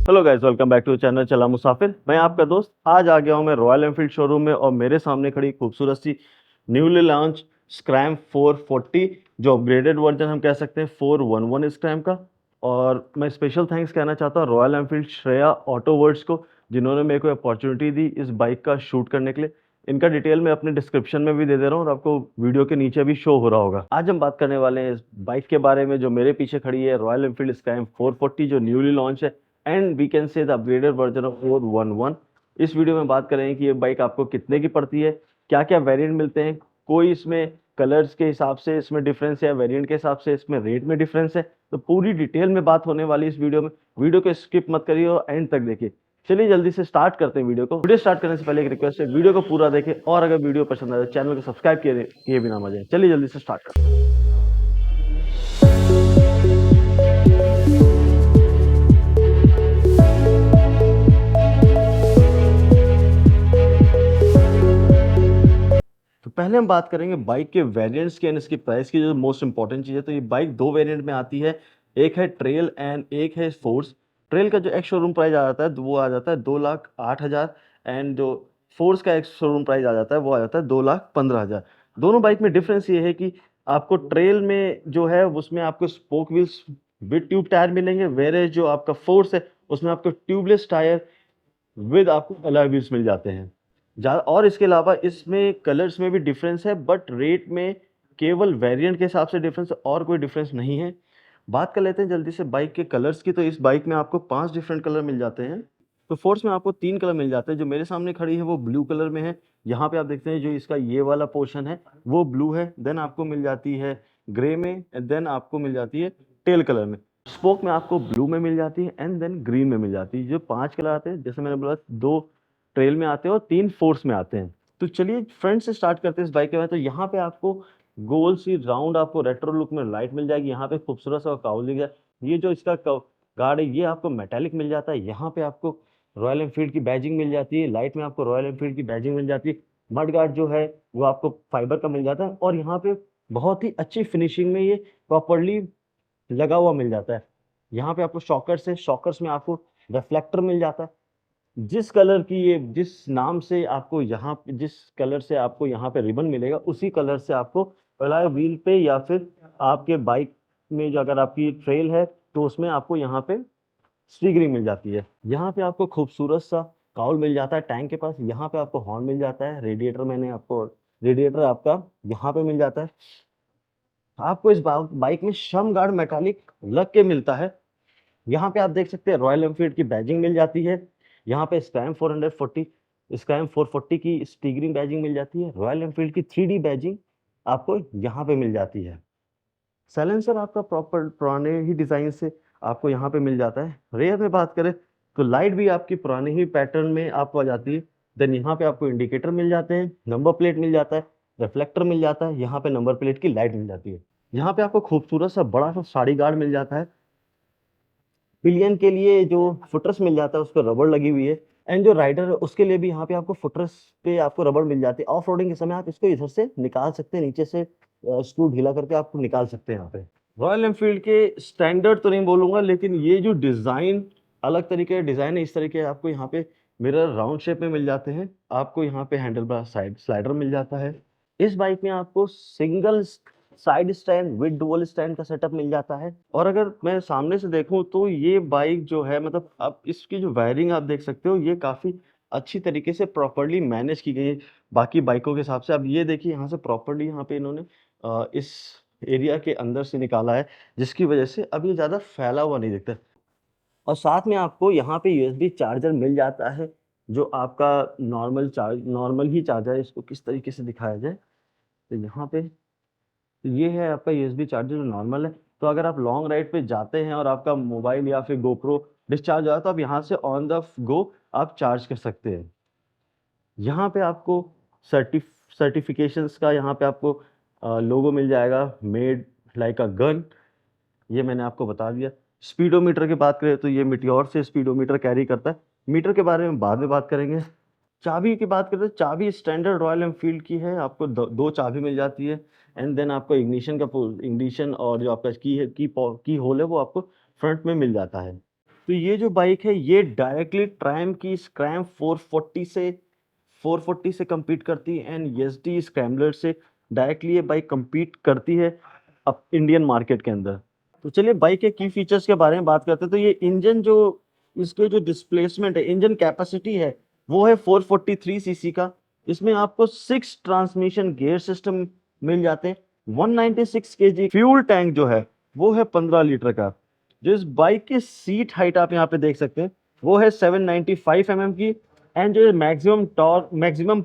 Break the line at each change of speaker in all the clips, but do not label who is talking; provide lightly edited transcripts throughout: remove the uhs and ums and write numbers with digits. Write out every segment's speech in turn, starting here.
Hello guys, welcome back to channel Chala Musafir. मैं आपका दोस्त आज आ गया हूं मैं रॉयल एनफील्ड शोरूम में और मेरे सामने खड़ी खूबसूरत सी न्यूली लॉन्च स्क्रैम 440 जो अपग्रेडेड वर्जन हम कह सकते हैं 411 स्क्रैम का। और मैं स्पेशल थैंक्स कहना चाहता हूं royal Enfield Shreya auto words को, जिन्होंने मेरे को अपॉर्चुनिटी दी इस बाइक का शूट करने के लिए। इनका डिटेल मैं अपने डिस्क्रिप्शन में भी दे दे रहा हूँ और आपको वीडियो के नीचे भी शो हो रहा होगा। आज हम बात करने वाले हैं इस बाइक के बारे में जो मेरे पीछे खड़ी है, रॉयल एनफील्ड स्क्रैम 440 जो न्यूली लॉन्च है and we can say the upgraded version of 411। इस वीडियो में बात करें कि ये बाइक आपको कितने की पड़ती है, क्या क्या वेरिएंट मिलते हैं, कोई इसमें कलर्स के हिसाब से इसमें डिफरेंस है, वेरिएंट के हिसाब से इसमें रेट में डिफरेंस है। तो पूरी डिटेल में बात होने वाली इस वीडियो में। वीडियो को स्किप मत करिए और एंड तक देखिए। चलिए जल्दी से स्टार्ट करते हैं वीडियो को। वीडियो स्टार्ट करने से पहले एक रिक्वेस्ट है, वीडियो को पूरा देखें और अगर वीडियो पसंद आए तो चैनल को सब्सक्राइब किए बिना मत जाए। चलिए जल्दी से स्टार्ट करते हैं। तो पहले हम बात करेंगे बाइक के वेरिएंट्स की एंड इसकी प्राइस की, जो मोस्ट इंपॉर्टेंट चीज़ है। तो ये बाइक दो वेरिएंट में आती है, एक है ट्रेल एंड एक है फोर्स। ट्रेल का जो एक्स शोरूम प्राइस आ जाता है वो आ जाता है 2,08,000 एंड जो फोर्स का एक्स शोरूम प्राइस आ जाता है वो आ जाता है 2,15,000। दोनों बाइक में डिफरेंस ये है कि आपको ट्रेल में जो है उसमें आपको spoke wheels with tube tyre मिलेंगे, वेयर जो आपका फोर्स है उसमें आपको ट्यूबलेस टायर विद आपको अलॉय व्हील्स मिल जाते हैं। और इसके अलावा इसमें कलर्स में भी डिफरेंस है, बट रेट में केवल वेरिएंट के हिसाब से डिफरेंस, और कोई डिफरेंस नहीं है। बात कर लेते हैं जल्दी से बाइक के कलर्स की। तो इस बाइक में आपको 5 डिफरेंट कलर मिल जाते हैं। तो फोर्स में आपको 3 कलर मिल जाते हैं। जो मेरे सामने खड़ी है वो ब्लू कलर में है। यहाँ पे आप देखते हैं जो इसका ये वाला पोर्शन है वो ब्लू है। देन आपको मिल जाती है ग्रे में एंड देन आपको मिल जाती है टेल कलर में। स्पोक में आपको ब्लू में मिल जाती है एंड देन ग्रीन में मिल जाती है। जो 5 कलर आते हैं, जैसे मैंने बोला 2 ट्रेल में आते हैं और 3 फोर्स में आते हैं। तो चलिए फ्रंट से स्टार्ट करते हैं इस बाइक के बारे में। तो यहाँ पे आपको गोल सी राउंड आपको रेट्रो लुक में लाइट मिल जाएगी। यहाँ पे खूबसूरत सा काउल दिख जाए। ये जो इसका गार्ड है ये आपको मेटालिक मिल जाता है। यहाँ पे आपको रॉयल एनफील्ड की बैजिंग मिल जाती है। लाइट में आपको रॉयल एनफील्ड की बैजिंग मिल जाती है। मड गार्ड जो है वो आपको फाइबर का मिल जाता है और यहाँ पे बहुत ही अच्छी फिनिशिंग में ये प्रॉपरली लगा हुआ मिल जाता है। यहाँ पे आपको शॉकर्स है, शॉकर्स में आपको रिफ्लेक्टर मिल जाता है। जिस कलर की ये जिस नाम से आपको यहाँ पे जिस कलर से आपको यहाँ पे रिबन मिलेगा उसी कलर से आपको अलॉय व्हील पे या फिर आपके बाइक में जो अगर आपकी ट्रेल है तो उसमें आपको यहाँ पे स्टिकरिंग मिल जाती है। यहाँ पे आपको खूबसूरत सा काउल मिल जाता है टैंक के पास। यहाँ पे आपको हॉर्न मिल जाता है। रेडिएटर आपका यहाँ पे मिल जाता है। आपको इस बाइक में श्रम गार्ड मेटालिक लग के मिलता है। यहाँ पे आप देख सकते हैं रॉयल एनफील्ड की बैजिंग मिल जाती है। यहाँ पे स्क्रैम 440 की स्टिकरिंग बैजिंग मिल जाती है। रॉयल एनफील्ड की 3D बैजिंग आपको यहाँ पे मिल जाती है। साइलेंसर आपका प्रॉपर पुराने ही डिज़ाइन से आपको यहाँ पे मिल जाता है। रेयर में बात करें तो लाइट भी आपकी पुराने ही पैटर्न में आपको आ जाती है। देन यहाँ पे आपको इंडिकेटर मिल जाते हैं, नंबर प्लेट मिल जाता है, रिफ्लेक्टर मिल जाता है, यहाँ पे नंबर प्लेट की लाइट मिल जाती है। यहाँ पे आपको खूबसूरत सा बड़ा सा साड़ी गार्ड मिल जाता है। पिलियन के लिए जो फुटरेस्ट मिल जाता है उस पर रबड़ लगी हुई है एंड जो राइडर है उसके लिए भी यहाँ पे आपको फुटरेस्ट पे आपको रबड़ मिल जाती है। ऑफ रोडिंग के समय आप इसको इधर से निकाल सकते हैं, नीचे से स्क्रू ढीला करके आपको निकाल सकते हैं। यहाँ पे रॉयल एनफील्ड के स्टैंडर्ड तो नहीं बोलूंगा, लेकिन ये जो डिजाइन अलग तरीके का डिजाइन है, इस तरीके आपको यहाँ पे मिरर राउंड शेप में मिल जाते हैं। आपको यहाँ पे हैंडल बार साइड स्लाइडर मिल जाता है। इस बाइक में आपको single side stand with dual stand का सेटअप मिल जाता है। और अगर मैं सामने से देखूं तो ये बाइक जो है, मतलब आप इसकी जो वायरिंग आप देख सकते हो, ये काफ़ी अच्छी तरीके से प्रॉपर्ली मैनेज की गई है बाकी बाइकों के हिसाब से। अब ये देखिए यहाँ से प्रॉपर्ली यहाँ पे इन्होंने इस एरिया के अंदर से निकाला है, जिसकी वजह से अब ये ज़्यादा फैला हुआ नहीं दिखता। और साथ में आपको यहाँ पे यूएसबी चार्जर मिल जाता है, जो आपका नॉर्मल ही चार्जर है। इसको किस तरीके से दिखाया जाए, तो यहाँ पे ये है आपका यूएसबी चार्जर जो नॉर्मल है। तो अगर आप लॉन्ग राइड पे जाते हैं और आपका मोबाइल या फिर गोप्रो डिस्चार्ज हो जाए तो आप यहाँ से ऑन द गो आप चार्ज कर सकते हैं। यहाँ पे आपको सर्टिफिकेशंस का यहाँ पे आपको लोगो मिल जाएगा, मेड लाइक अ गन, ये मैंने आपको बता दिया। स्पीडोमीटर की बात करें तो ये मीटियोर से स्पीडोमीटर कैरी करता है। मीटर के बारे में बाद में बात करेंगे। चाबी की बात करें तो चाबी स्टैंडर्ड रॉयल एनफील्ड की है, आपको दो चाबी मिल जाती है। एंड देन आपको इग्निशन और जो आपका की है की होल है वो आपको फ्रंट में मिल जाता है। तो ये जो बाइक है ये डायरेक्टली ट्रायम्फ की स्क्रैम 440 से compete करती है एंड एसडी स्क्रैम्बलर से डायरेक्टली ये बाइक compete करती है अब इंडियन मार्केट के अंदर। तो चलिए बाइक के की फीचर्स के बारे में बात करते हैं। तो ये इंजन जो इसके जो डिस्प्लेसमेंट है, इंजन कैपेसिटी है, वो है 443 सीसी का। इसमें आपको 6 ट्रांसमिशन गियर सिस्टम मिल जाते हैं। 196 केजी फ्यूल टैंक जो है वो है 15 लीटर का। जो इस बाइक की सीट हाइट आप यहाँ पे देख सकते हैं वो है 795 mm की। एंड जो मैक्सिमम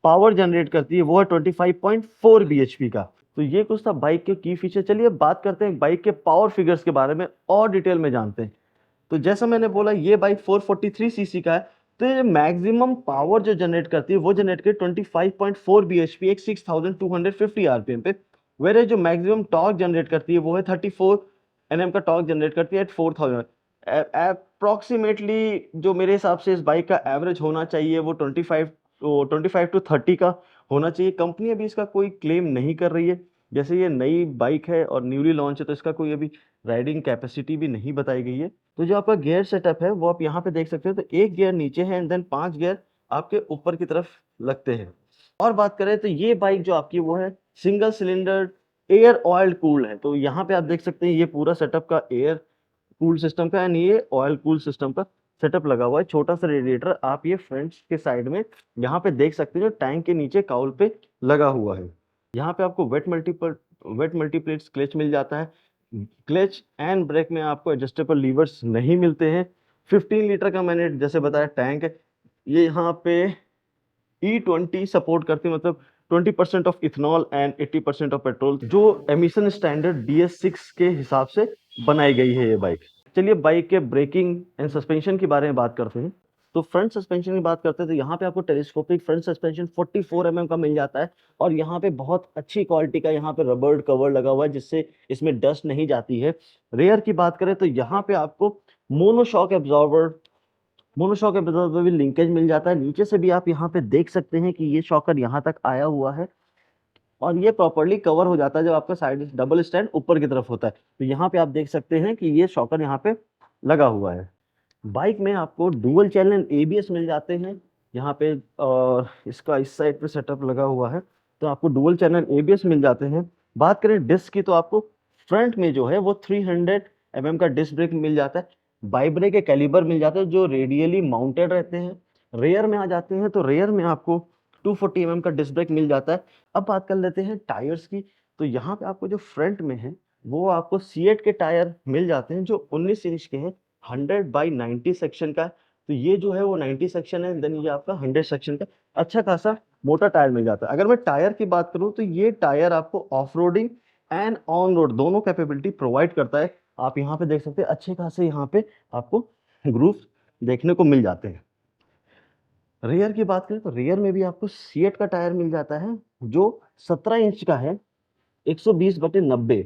पावर जनरेट करती है वो है 25.4 bhp का। तो ये कुछ था बाइक के की फीचर। चलिए बात करते हैं बाइक के पावर फिगर्स के बारे में और डिटेल में जानते हैं। तो जैसा मैंने बोला ये बाइक 443 सीसी का है। तो ये मैक्सिमम पावर जो जनरेट करती है वो जनरेट करती है 25.4 bhp एक 6250 आरपीएम पे। वेरे जो मैक्सिमम टॉर्क जनरेट करती है वो है 34 एनएम का टॉर्क जनरेट करती है एट 4000। अप्रोक्सीमेटली जो मेरे हिसाब से इस बाइक का एवरेज होना चाहिए वो 25 टू 30 का होना चाहिए। कंपनी अभी इसका कोई क्लेम नहीं कर रही है, जैसे ये नई बाइक है और न्यूली लॉन्च है तो इसका कोई अभी राइडिंग कैपेसिटी भी नहीं बताई गई है। तो जो आपका गियर सेटअप है वो आप यहाँ पे देख सकते हो। तो एक गियर नीचे है एंड देन 5 गियर आपके ऊपर की तरफ लगते हैं। और बात करें तो ये बाइक जो आपकी वो है single cylinder air oil cooled है। तो यहाँ पे आप देख सकते हैं ये पूरा सेटअप का एयर कूल सिस्टम का एंड ये ऑयल कूल सिस्टम का सेटअप लगा हुआ है। छोटा सा रेडिएटर आप ये फ्रंट के साइड में यहाँ पे देख सकते हैं जो टैंक के नीचे काउल पे लगा हुआ है। यहाँ पे आपको वेट मल्टीप्लेट्स क्लच मिल जाता है। क्लच एंड ब्रेक में आपको एडजस्टेबल लीवर्स नहीं मिलते हैं। 15 लीटर का मैंने जैसे बताया टैंक है। ये यहाँ पे E20 सपोर्ट करती है, मतलब 20% of ethanol and 80% of petrol जो एमिशन स्टैंडर्ड BS6 के हिसाब से बनाई गई है ये बाइक। चलिए बाइक के ब्रेकिंग एंड सस्पेंशन के बारे में बात करते हैं। तो फ्रंट सस्पेंशन की बात करते हैं तो यहाँ पे आपको टेलीस्कोपिक फ्रंट सस्पेंशन 44 mm का मिल जाता है और यहाँ पे बहुत अच्छी क्वालिटी का यहाँ पे रबर कवर लगा हुआ है जिससे इसमें डस्ट नहीं जाती है। रेयर की बात करें तो यहाँ पे आपको मोनोशॉक एब्जॉर्बर भी लिंकेज मिल जाता है। नीचे से भी आप यहाँ पे देख सकते हैं कि ये शॉकर यहाँ तक आया हुआ है और ये प्रॉपर्ली कवर हो जाता है जब आपका साइड डबल स्टैंड ऊपर की तरफ होता है। तो यहाँ पे आप देख सकते हैं कि ये शॉकर यहाँ पे लगा हुआ है। बाइक में आपको डुअल चैनल ABS मिल जाते हैं यहाँ पे और इसका इस साइड पे सेटअप लगा हुआ है तो आपको डुअल चैनल ABS मिल जाते हैं। बात करें डिस्क की तो आपको फ्रंट में जो है वो 300 mm का डिस्क ब्रेक मिल जाता है। बाइब्रेक के कैलिबर मिल जाते हैं जो रेडियली माउंटेड रहते हैं। रेयर में आ जाते हैं तो रेयर में आपको 240 mm का डिस्क ब्रेक मिल जाता है। अब बात कर लेते हैं टायर्स की। तो यहाँ पे आपको जो फ्रंट में है वो आपको सीएट के टायर मिल जाते हैं जो 19 इंच के हैं, 100/90 सेक्शन का है। तो ये जो है वो 90 सेक्शन है, देन ये आपका 100 सेक्शन का अच्छा खासा मोटा टायर मिल जाता है। अगर मैं टायर की बात करूं तो ये टायर आपको off roading and on road दोनों कैपेबिलिटी प्रोवाइड करता है। आप यहाँ पे देख सकते हैं अच्छे खासे यहाँ पे आपको ग्रूव देखने को मिल जाते हैं। रेयर की बात करें तो रेयर में भी आपको सीएट का टायर मिल जाता है जो 17 इंच का है, 120/90।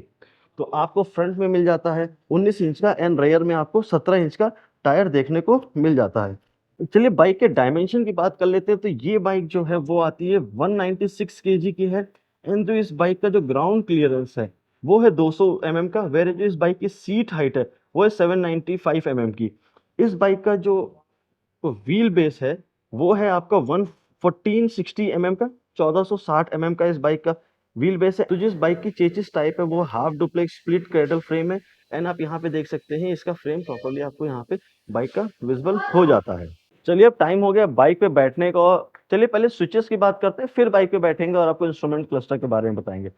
तो आपको फ्रंट में मिल जाता है 19 इंच का एंड रेयर में आपको 17 इंच का टायर देखने को मिल जाता है। चलिए बाइक के डायमेंशन की बात कर लेते हैं। तो ये बाइक जो है वो आती है 196 केजी की है एंड जो इस बाइक का जो ग्राउंड क्लियरेंस है वो है 200 mm का। वेर जो इस बाइक की सीट हाइट है वो है 795 mm की। इस बाइक का जो व्हील बेस है वो है आपका 1460 mm का, 1460 mm का इस बाइक का व्हील बेस है। तो जिस बाइक की चेसिस टाइप है वो half duplex split cradle frame है एंड आप यहाँ पे देख सकते हैं इसका फ्रेम प्रॉपर्ली आपको यहाँ पे बाइक का विजिबल हो जाता है। चलिए अब टाइम हो गया बाइक पे बैठने का और चलिए पहले स्विचेस की बात करते हैं फिर बाइक पे बैठेंगे और आपको इंस्ट्रूमेंट क्लस्टर के बारे में बताएंगे।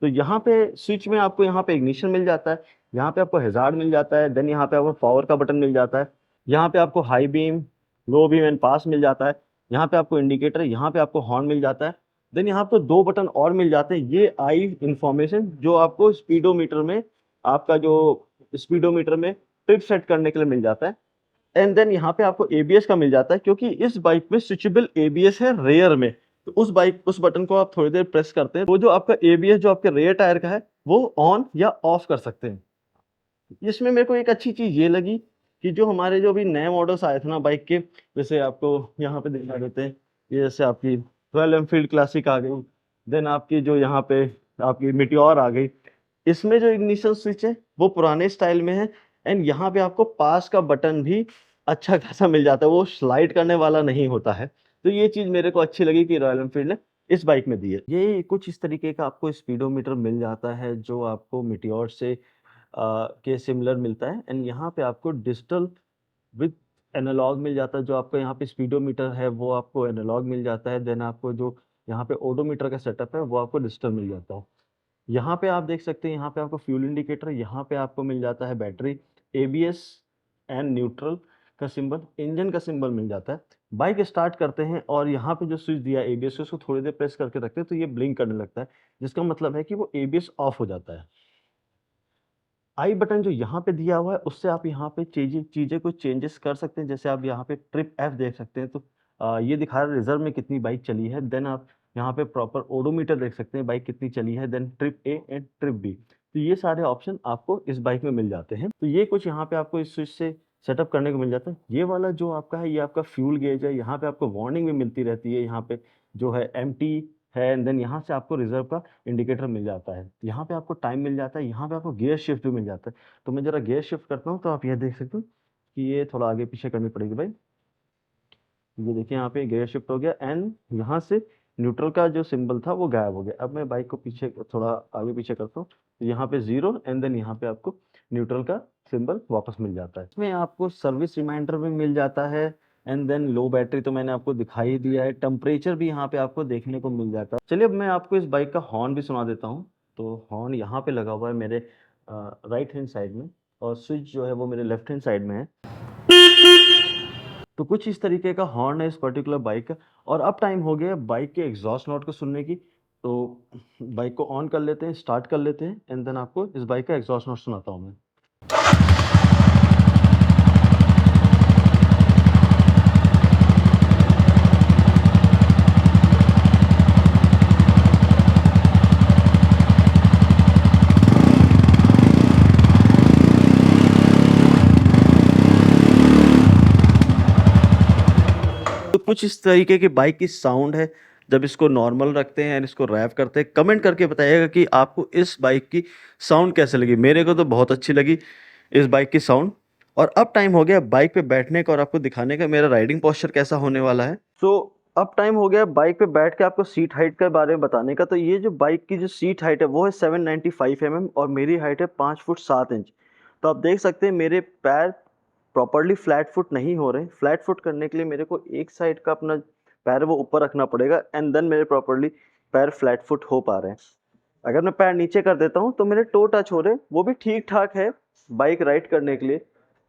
तो यहाँ पे स्विच में आपको यहाँ पे इग्निशन मिल जाता है, यहाँ पे आपको हैजार्ड मिल जाता है, देन यहाँ पे आपको पावर का बटन मिल जाता है, यहाँ पे आपको high beam low beam and pass मिल जाता है, यहाँ पे आपको इंडिकेटर, यहाँ पे आपको हॉर्न मिल जाता है। देन यहाँ पे 2 बटन और मिल जाते हैं, ये आई इन्फॉर्मेशन जो आपको स्पीडोमीटर में, आपका जो स्पीडोमीटर में ट्रिप सेट करने के लिए मिल जाता है। एंड देन यहाँ पे आपको एबीएस का मिल जाता है, क्योंकि इस बाइक में स्विचेबल एबीएस है रेयर में। तो उस बटन को आप थोड़ी देर प्रेस करते हैं, वो जो आपका एबीएस जो आपके रेयर टायर का है वो ऑन या ऑफ कर सकते हैं। इसमें मेरे को एक अच्छी चीज़ ये लगी कि जो हमारे जो अभी नए मॉडल्स आए थे ना बाइक के, जैसे आपको यहाँ पे दिखा देते हैं, ये जैसे आपकी रॉयल एनफील्ड क्लासिक आ गई, देन आपकी जो यहाँ पे आपकी मीटियोर आ गई। इसमें जो इग्निशन स्विच है वो पुराने स्टाइल में है, एंड यहाँ पे आपको पास का बटन भी अच्छा खासा मिल जाता है, वो स्लाइड करने वाला नहीं होता है। तो ये चीज़ मेरे को अच्छी लगी कि रॉयल एनफील्ड ने इस बाइक में दी है। ये कुछ इस तरीके का आपको स्पीडोमीटर मिल जाता है जो आपको मीटियोर से के सिमिलर मिलता है, एंड यहाँ पे आपको डिजिटल विद एनालॉग मिल जाता है। जो आपका यहाँ पे स्पीडोमीटर है वो आपको एनालॉग मिल जाता है, देन आपको जो यहाँ पे ओडोमीटर का सेटअप है वो आपको डिजिटल मिल जाता है। यहाँ पे आप देख सकते हैं, यहाँ पे आपको फ्यूल इंडिकेटर, यहाँ पे आपको मिल जाता है बैटरी, एबीएस एंड न्यूट्रल का सिंबल, इंजन का सिंबल मिल जाता है। बाइक स्टार्ट करते हैं और यहाँ पे जो स्विच दिया है एबीएस, उसको थोड़ी देर प्रेस करके रखते हैं तो ये ब्लिंक करने लगता है, जिसका मतलब है कि वो एबीएस ऑफ हो जाता है। आई बटन जो यहाँ पे दिया हुआ है उससे आप यहाँ पे चीज़ें कुछ चेंजेस कर सकते हैं। जैसे आप यहाँ पे ट्रिप एफ देख सकते हैं, तो ये दिखा रहा है रिजर्व में कितनी बाइक चली है। देन आप यहाँ पे प्रॉपर ओडोमीटर देख सकते हैं, बाइक कितनी चली है, then trip A and trip B. तो ये सारे ऑप्शन आपको इस बाइक में मिल जाते हैं। तो ये कुछ यहाँ पे आपको इस स्विच से सेटअप करने को मिल जाता है। ये वाला जो आपका है ये आपका फ्यूल गेज है, यहाँ पे आपको वार्निंग भी मिलती रहती है, यहाँ पे जो है एम्प्टी है, एंड देन यहाँ से आपको रिजर्व का इंडिकेटर मिल जाता है। यहाँ पे आपको टाइम मिल जाता है, यहाँ पे आपको गियर शिफ्ट भी मिल जाता है। तो मैं ज़रा गियर शिफ्ट करता हूँ तो आप ये देख सकते हो कि ये थोड़ा आगे पीछे करनी पड़ेगी भाई। ये देखिए यहाँ पे गियर शिफ्ट हो गया, एंड यहाँ से न्यूट्रल का जो सिंबल था वो गायब हो गया। अब मैं बाइक को पीछे थोड़ा आगे पीछे करता हूँ तो यहाँ पे 0 एंड देन यहाँ पे आपको न्यूट्रल का सिंबल वापस मिल जाता है। इसमें आपको सर्विस रिमाइंडर भी मिल जाता है, एंड देन लो बैटरी तो मैंने आपको दिखाई दिया है, टेम्परेचर भी यहाँ पे आपको देखने को मिल जाता है। चलिए अब मैं आपको इस बाइक का हॉर्न भी सुना देता हूँ। तो हॉर्न यहाँ पे लगा हुआ है मेरे राइट हैंड साइड में, और स्विच जो है वो मेरे लेफ्ट हैंड साइड में है। तो कुछ इस तरीके का हॉर्न है इस पर्टिकुलर बाइक का। और अब टाइम हो गया बाइक के एग्जॉस्ट नोट को सुनने की। तो बाइक को ऑन कर लेते हैं, स्टार्ट कर लेते हैं, एंड देन आपको इस बाइक का एग्जॉस्ट नोट सुनाता हूँ मैं। तो कुछ इस तरीके की बाइक की साउंड है जब इसको नॉर्मल रखते हैं एंड इसको रैप करते हैं। कमेंट करके बताइएगा कि आपको इस बाइक की साउंड कैसे लगी। मेरे को तो बहुत अच्छी लगी इस बाइक की साउंड। और अब टाइम हो गया बाइक पे बैठने का और आपको दिखाने का मेरा राइडिंग पोस्चर कैसा होने वाला है। सो अब टाइम हो गया बाइक पे बैठ के आपको सीट हाइट के बारे में बताने का। तो ये जो बाइक की जो सीट हाइट है वो है 795 mm और मेरी हाइट है 5 फुट 7 इंच। तो आप देख सकते हैं मेरे पैर प्रॉपर्ली फ्लैट फुट नहीं हो रहे। फ्लैट फुट करने के लिए मेरे को एक साइड का अपना पैर वो ऊपर रखना पड़ेगा, एंड देन मेरे प्रॉपर्ली पैर फ्लैट फुट हो पा रहे हैं। अगर मैं पैर नीचे कर देता हूँ तो मेरे टो टच हो रहे हैं, वो भी ठीक ठाक है बाइक राइड करने के लिए।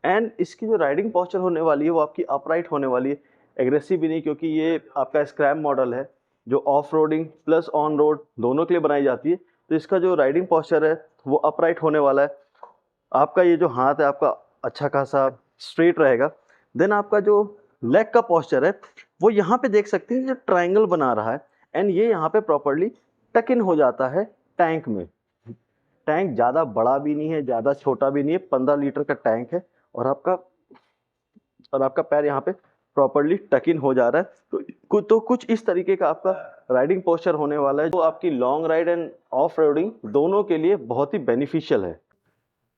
एंड इसकी जो राइडिंग पोस्चर होने वाली है वो आपकी अपराइट होने वाली है, एग्रेसिव भी नहीं, क्योंकि ये आपका स्क्रैप मॉडल है जो off roading plus on road दोनों के लिए बनाई जाती है। तो इसका जो राइडिंग पोस्चर है वो अपराइट होने वाला है। आपका ये जो हाथ है आपका अच्छा खासा स्ट्रेट रहेगा। देन आपका जो लेग का पोस्चर है वो यहाँ पे देख सकते हैं जो ट्रायंगल बना रहा है, एंड ये यहाँ पे प्रॉपर्ली टक इन हो जाता है टैंक में। टैंक ज़्यादा बड़ा भी नहीं है, ज़्यादा छोटा भी नहीं है, 15 लीटर का टैंक है। और आपका पैर यहाँ पे प्रॉपर्ली टक इन हो जा रहा है। तो कुछ इस तरीके का आपका राइडिंग पोस्चर होने वाला है, जो आपकी long ride end off roading दोनों के लिए बहुत ही बेनिफिशियल है।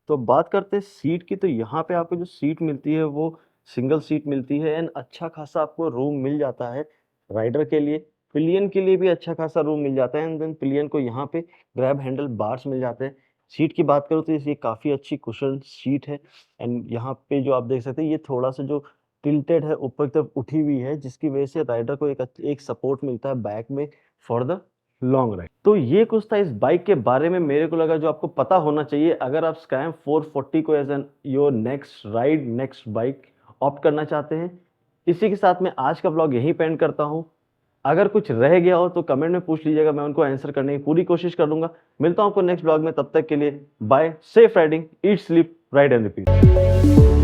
तो बात करते हैं सीट की। तो यहाँ पे आपको जो सीट मिलती है वो सिंगल सीट मिलती है, एंड अच्छा खासा आपको रूम मिल जाता है राइडर के लिए। पिलियन के लिए भी अच्छा खासा रूम मिल जाता है, एंड देन पिलियन को यहाँ पे ग्रैब हैंडल बार्स मिल जाते हैं। सीट की बात करूँ तो ये काफ़ी अच्छी कुशन सीट है, एंड यहाँ पे जो आप देख सकते हैं ये थोड़ा सा जो टिल्टेड है, ऊपर की तरफ उठी हुई है, जिसकी वजह से राइडर को एक सपोर्ट मिलता है बैक में फॉर द लॉन्ग राइड। तो ये कुछ था इस बाइक के बारे में मेरे को लगा जो आपको पता होना चाहिए अगर आप स्कैम 440 को as an your next ride next bike opt करना चाहते हैं। इसी के साथ मैं आज का ब्लॉग यहीं पे एंड करता हूँ। अगर कुछ रह गया हो तो कमेंट में पूछ लीजिएगा, मैं उनको आंसर करने की पूरी कोशिश कर लूँगा। मिलता हूँ आपको नेक्स्ट ब्लॉग में, तब तक के लिए bye, safe riding, eat, sleep, ride and repeat.